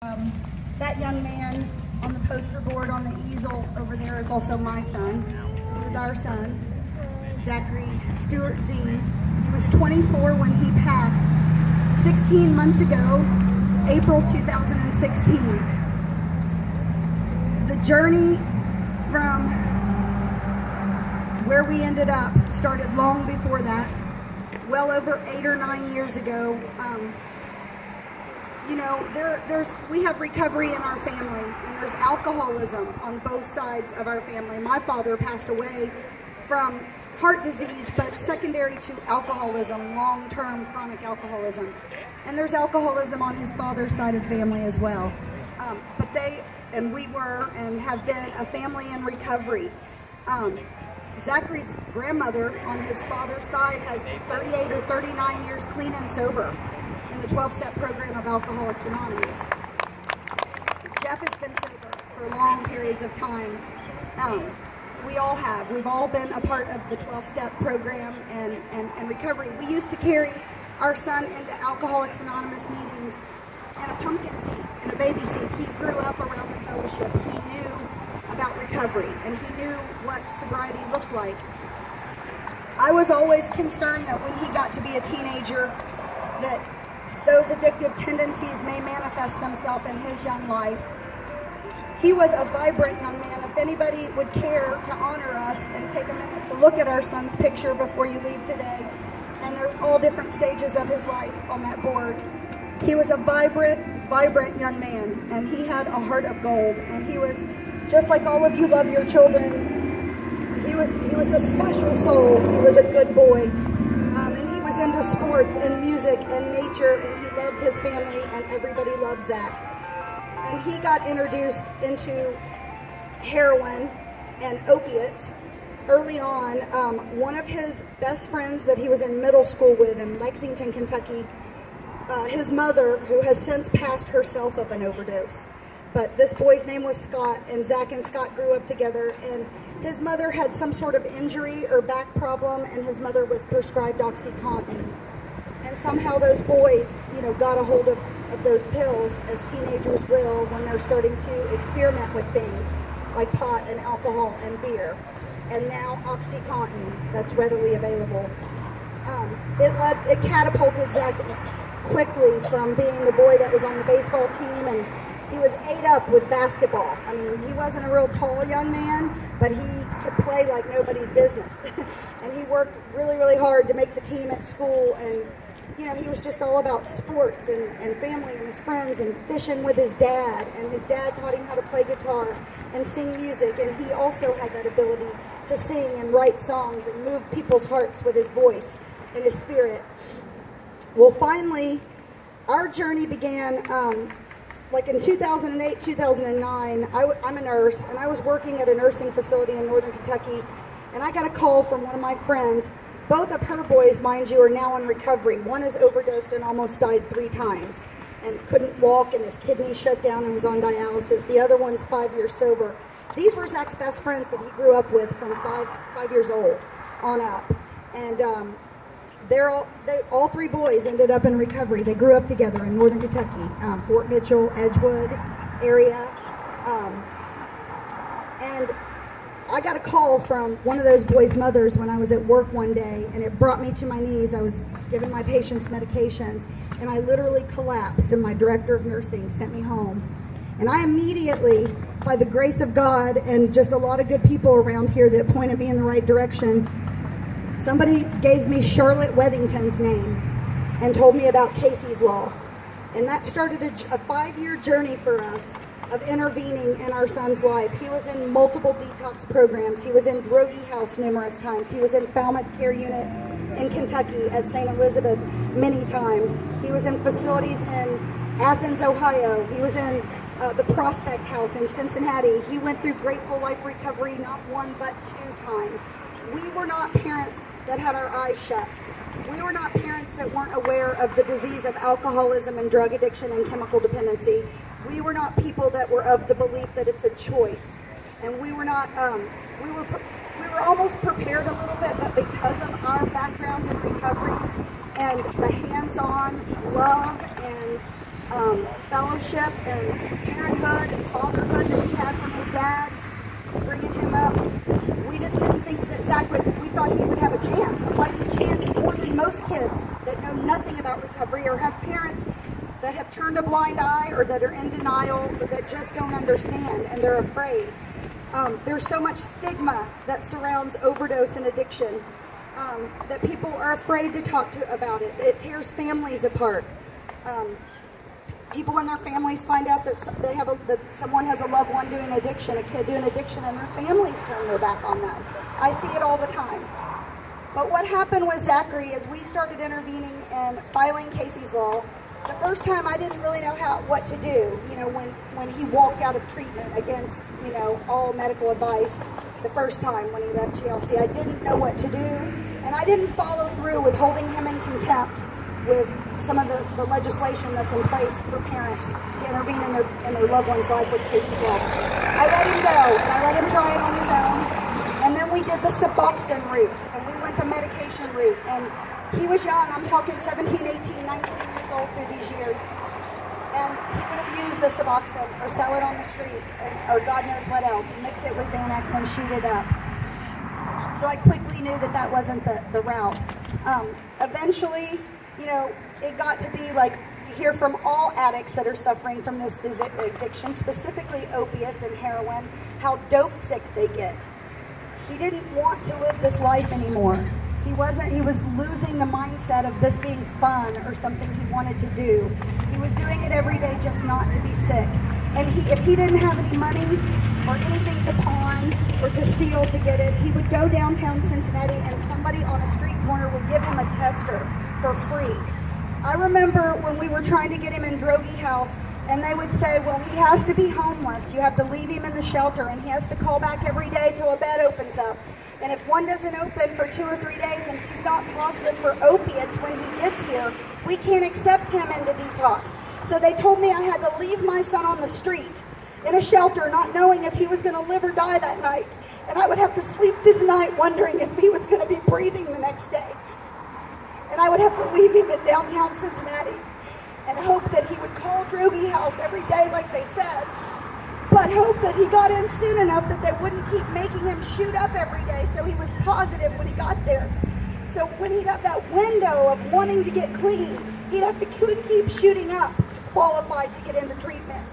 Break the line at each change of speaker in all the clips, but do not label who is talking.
That young man on the poster board on the easel over there is also my son. He was our son, Zachary Stewart Zine. He was 24 when he passed 16 months ago, April 2016. The journey from where we ended up started long before that, well over 8 or 9 years ago. We have recovery in our family, and there's alcoholism on both sides of our family. My father passed away from heart disease, but secondary to alcoholism, long-term chronic alcoholism. And there's alcoholism on his father's side of the family as well. We were and have been a family in recovery. Zachary's grandmother on his father's side has 38 or 39 years clean and sober in the 12-step program of Alcoholics Anonymous. Jeff has been sober for long periods of time. We all have. We've all been a part of the 12-step program and recovery. We used to carry our son into Alcoholics Anonymous meetings in a pumpkin seat, in a baby seat. He grew up around the fellowship. He knew about recovery, and he knew what sobriety looked like. I was always concerned that when he got to be a teenager, that those addictive tendencies may manifest themselves in his young life. He was a vibrant young man. If anybody would care to honor us and take a minute to look at our son's picture before you leave today, and they're all different stages of his life on that board. He was a vibrant young man, and he had a heart of gold, and he was, just like all of you love your children, he was a special soul. He was a good boy, and he was into sports and music and nature, and he loved his family, and everybody loved Zach. And he got introduced into heroin and opiates early on. One of his best friends that he was in middle school with in Lexington, Kentucky, his mother, who has since passed herself of an overdose. But this boy's name was Scott, and Zach and Scott grew up together, and his mother had some sort of injury or back problem, and his mother was prescribed OxyContin. And somehow those boys, got a hold of those pills, as teenagers will when they're starting to experiment with things like pot and alcohol and beer. And now OxyContin, that's readily available. It catapulted Zach quickly from being the boy that was on the baseball team, and he was ate up with basketball. I mean, he wasn't a real tall young man, but he could play like nobody's business. And he worked really, really hard to make the team at school, and he was just all about sports and family and his friends and fishing with his dad. And his dad taught him how to play guitar and sing music. And he also had that ability to sing and write songs and move people's hearts with his voice and his spirit. Well, finally, our journey began like in 2008, 2009. I'm a nurse, and I was working at a nursing facility in northern Kentucky. And I got a call from one of my friends. Both of her boys, mind you, are now in recovery. One is overdosed and almost died 3 times and couldn't walk, and his kidneys shut down and was on dialysis. The other one's 5 years sober. These were Zach's best friends that he grew up with from five years old on up. And all 3 boys ended up in recovery. They grew up together in northern Kentucky, Fort Mitchell, Edgewood area. And I got a call from one of those boys' mothers when I was at work one day, and it brought me to my knees. I was giving my patients medications, and I literally collapsed, and my director of nursing sent me home. And I immediately, by the grace of God and just a lot of good people around here that pointed me in the right direction, somebody gave me Charlotte Wethington's name and told me about Casey's Law. And that started a 5-year journey for us of intervening in our son's life. He was in multiple detox programs. He was in Drogie House numerous times. He was in Falmouth Care Unit in Kentucky at St. Elizabeth many times. He was in facilities in Athens, Ohio. He was in the Prospect House in Cincinnati. He went through Grateful Life Recovery not 1 but 2 times. We were not parents that had our eyes shut. We were not parents that weren't aware of the disease of alcoholism and drug addiction and chemical dependency. We were not people that were of the belief that it's a choice. And we were not, we were almost prepared a little bit, but because of our background in recovery and the hands-on love and fellowship and parenthood and fatherhood that he had from his dad, bringing him up. We just didn't think that Zach we thought he would have a chance, a fighting chance, more than most kids that know nothing about recovery or have parents that have turned a blind eye or that are in denial or that just don't understand and they're afraid. There's so much stigma that surrounds overdose and addiction that people are afraid to talk to about it. It tears families apart. People in their families find out that that someone has a loved one doing addiction, a kid doing addiction, and their families turn their back on them. I see it all the time. But what happened with Zachary is we started intervening and filing Casey's Law. The first time I didn't really know what to do, when he walked out of treatment against, all medical advice the first time when he left GLC. I didn't know what to do, and I didn't follow through with holding him in contempt with some of the legislation that's in place for parents to intervene in their loved one's life with Casey's Law. I let him go, and I let him try it on his own, and then we did the Suboxone route, and we went the medication route, and he was young. I'm talking 17, 18, 19 years old through these years. And he would abuse the Suboxone or sell it on the street or God knows what else, mix it with Xanax and shoot it up. So I quickly knew that wasn't the route. Eventually, it got to be like you hear from all addicts that are suffering from this addiction, specifically opiates and heroin, how dope sick they get. He didn't want to live this life anymore. He was losing the mindset of this being fun or something he wanted to do. He was doing it every day just not to be sick. And if he didn't have any money or anything to pawn or to steal to get it, he would go downtown Cincinnati and somebody on a street corner would give him a tester for free. I remember when we were trying to get him in Drogy House, and they would say, well, he has to be homeless. You have to leave him in the shelter, and he has to call back every day till a bed opens up. And if one doesn't open for 2 or 3 days and he's not positive for opiates when he gets here, we can't accept him into detox. So they told me I had to leave my son on the street in a shelter, not knowing if he was going to live or die that night. And I would have to sleep through the night wondering if he was going to be breathing the next day. And I would have to leave him in downtown Cincinnati and hope that he would call Drogy House every day like they said, but hope that he got in soon enough that they wouldn't keep making him shoot up every day so he was positive when he got there. So when he'd have that window of wanting to get clean, he'd have to keep shooting up to qualify to get into treatment.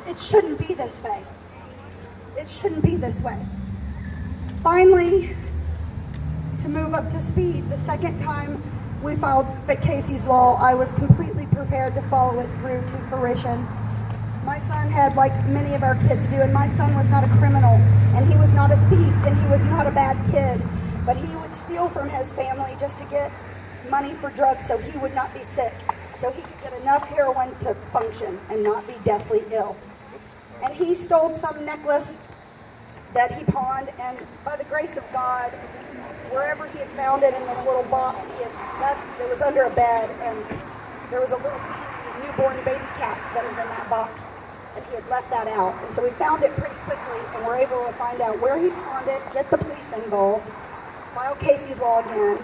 It shouldn't be this way. It shouldn't be this way. Finally, to move up to speed, the second time we filed Casey's Law, I was completely prepared to follow it through to fruition. My son had, like many of our kids do, and my son was not a criminal, and he was not a thief, and he was not a bad kid, but he would steal from his family just to get money for drugs so he would not be sick, so he could get enough heroin to function and not be deathly ill. And he stole some necklace that he pawned, and by the grace of God, wherever he had found it in this little box, he had left, it was under a bed, and there was a little newborn baby cat that was in that box, and he had left that out. And so we found it pretty quickly, and were able to find out where he pawned it, get the police involved, file Casey's Law again,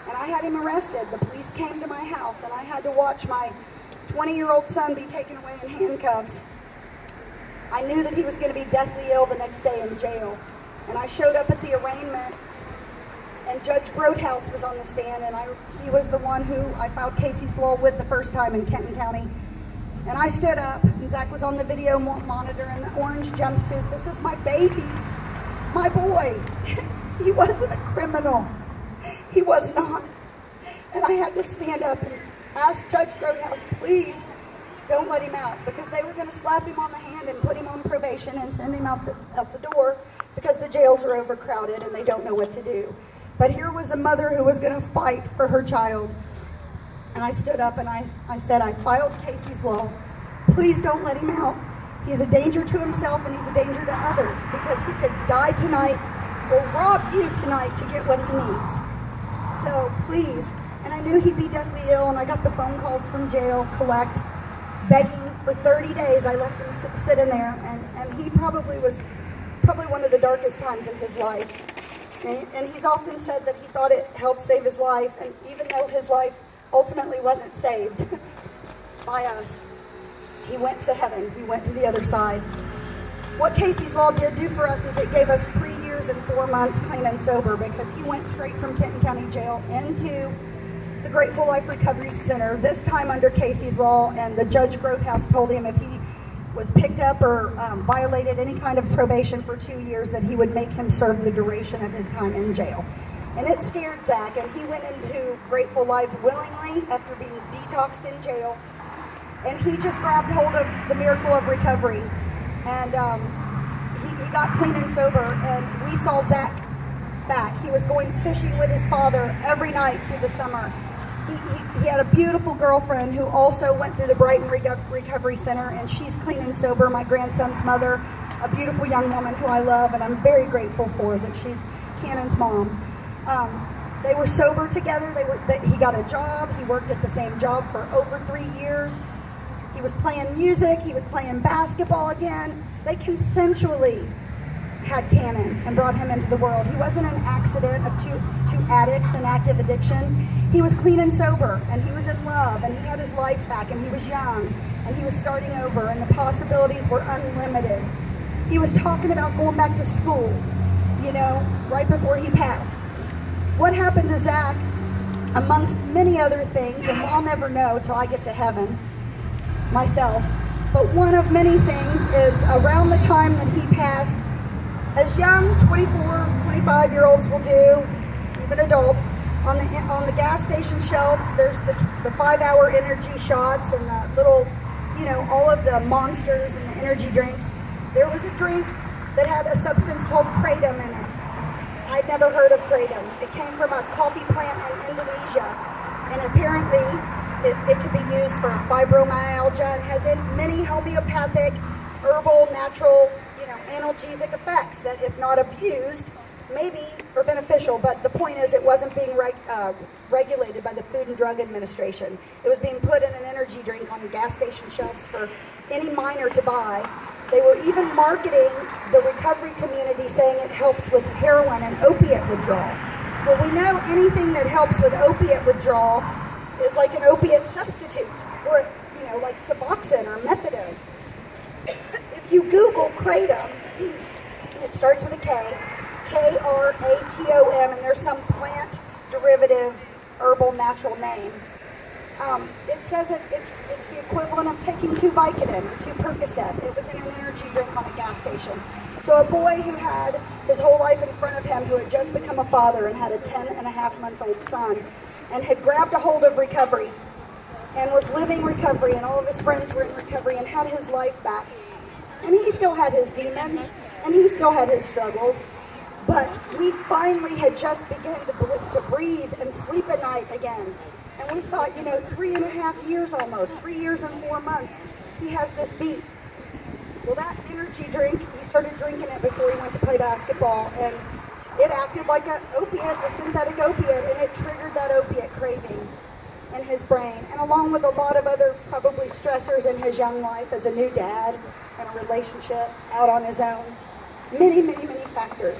and I had him arrested. The police came to my house, and I had to watch my 20-year-old son be taken away in handcuffs. I knew that he was going to be deathly ill the next day in jail, and I showed up at the arraignment, and Judge Grothouse was on the stand, and he was the one who I filed Casey's Law with the first time in Kenton County. And I stood up, and Zach was on the video monitor in the orange jumpsuit. This was my baby, my boy. He wasn't a criminal. He was not. And I had to stand up and ask Judge Grothouse, please don't let him out, because they were going to slap him on the hand and put him on probation and send him out the door because the jails are overcrowded and they don't know what to do. But here was a mother who was going to fight for her child. And I stood up and I said, I filed Casey's Law. Please don't let him out. He's a danger to himself and he's a danger to others, because he could die tonight or rob you tonight to get what he needs. So please. And I knew he'd be deathly ill, and I got the phone calls from jail, collect, begging for 30 days. I left him sit in there, and he was probably one of the darkest times in his life. And he's often said that he thought it helped save his life, and even though his life ultimately wasn't saved, by us. He went to heaven. He went to the other side. What Casey's Law did do for us is it gave us 3 years and 4 months clean and sober, because he went straight from Kenton County Jail into the Grateful Life Recovery Center, this time under Casey's Law, and the Judge Grovehouse told him if he was picked up or violated any kind of probation for 2 years, that he would make him serve the duration of his time in jail. And it scared Zach, and he went into Grateful Life willingly after being detoxed in jail, and he just grabbed hold of the miracle of recovery. And he got clean and sober, and we saw Zach back. He was going fishing with his father every night through the summer. He had a beautiful girlfriend who also went through the Brighton Recovery Center, and she's clean and sober, my grandson's mother, a beautiful young woman who I love, and I'm very grateful for that she's Cannon's mom. They were sober together. He got a job. He worked at the same job for over 3 years. He was playing music. He was playing basketball again. They consensually had Cannon and brought him into the world. He wasn't an accident of two addicts and active addiction. He was clean and sober, and he was in love, and he had his life back, and he was young, and he was starting over, and the possibilities were unlimited. He was talking about going back to school, right before he passed. What happened to Zach, amongst many other things, and I'll never know till I get to heaven myself, but one of many things is around the time that he passed, as young 24, 25-year-olds will do, even adults, on the gas station shelves, there's the 5-hour energy shots and the little, all of the Monsters and the energy drinks. There was a drink that had a substance called kratom in it. I'd never heard of kratom. It came from a coffee plant in Indonesia, and apparently it can be used for fibromyalgia and has many homeopathic, herbal, natural, analgesic effects that, if not abused, maybe are beneficial. But the point is, it wasn't being regulated by the Food and Drug Administration. It was being put in an energy drink on gas station shelves for any minor to buy. They were even marketing the recovery community, saying it helps with heroin and opiate withdrawal. Well, we know anything that helps with opiate withdrawal is like an opiate substitute, or like Suboxone or methadone. If you Google kratom, it starts with a K, Kratom, and there's some plant derivative herbal natural name. It says it's the equivalent of taking 2 Vicodin or 2 Percocet. It was in an energy drink on a gas station. So a boy who had his whole life in front of him, who had just become a father and had a 10-and-a-half-month-old son, and had grabbed a hold of recovery and was living recovery, and all of his friends were in recovery, and had his life back. And he still had his demons, and he still had his struggles, but we finally had just begun to breathe and sleep at night again. And we thought, 3.5 years almost, 3 years and 4 months, he has this beat. Well, that energy drink, he started drinking it before he went to play basketball, and it acted like an opiate, a synthetic opiate, and it triggered that opiate craving in his brain. And along with a lot of other probably stressors in his young life as a new dad and a relationship out on his own, many, many, many factors.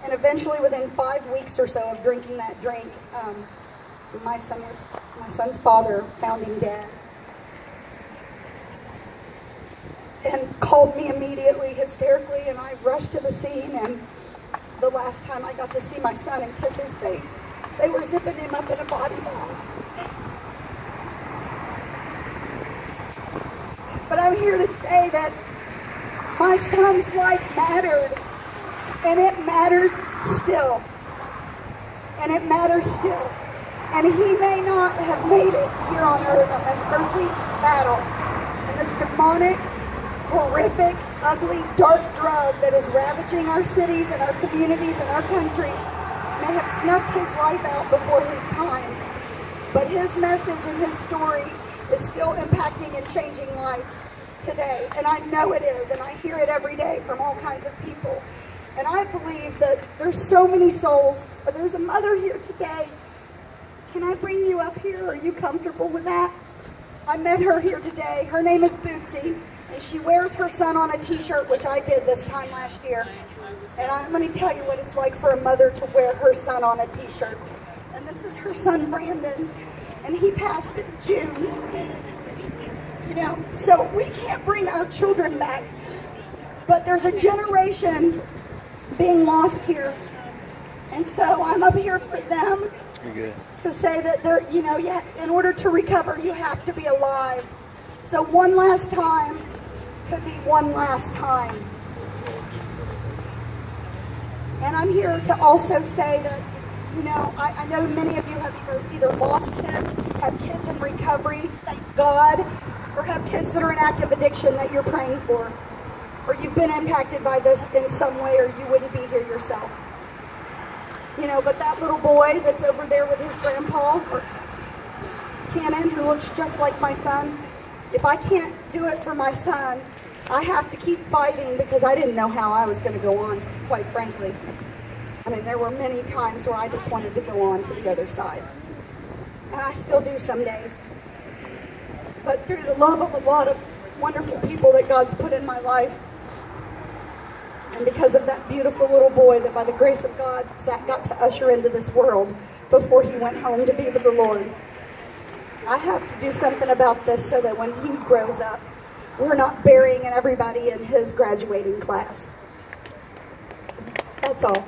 And eventually, within 5 weeks or so of drinking that drink, my son's father found him dead, and called me immediately, hysterically, and I rushed to the scene. And the last time I got to see my son and kiss his face, they were zipping him up in a body bag. But I'm here to say that my son's life mattered, and it matters still. And it matters still. And he may not have made it here on earth on this earthly battle, and this demonic, horrific, ugly, dark drug that is ravaging our cities and our communities and our country may have snuffed his life out before his time. But his message and his story is still impacting and changing lives today. And I know it is, and I hear it every day from all kinds of people. And I believe that there's so many souls. There's a mother here today. Can I bring you up here? Are you comfortable with that? I met her here today. Her name is Bootsy, and she wears her son on a t-shirt, which I did this time last year. And let me tell you what it's like for a mother to wear her son on a t-shirt. And this is her son, Brandon. and he passed in June. You know, so we can't bring our children back. But there's a generation being lost here. And so I'm up here for them to say that they're, you know, in order to recover, you have to be alive. So one last time could be one last time. And I'm here to also say that, you know, I know many of you have either lost kids, have kids in recovery, thank God, or have kids that are in active addiction that you're praying for, or you've been impacted by this in some way, or you wouldn't be here yourself. You know, but that little boy that's over there with his grandpa, or Cannon, who looks just like my son, if I can't do it for my son, I have to keep fighting, because I didn't know how I was going to go on, quite frankly. I mean, there were many times where I just wanted to go on to the other side. And I still do some days. But through the love of a lot of wonderful people that God's put in my life, and because of that beautiful little boy that by the grace of God, Zach got to usher into this world before he went home to be with the Lord, I have to do something about this so that when he grows up, we're not burying everybody in his graduating class. That's all.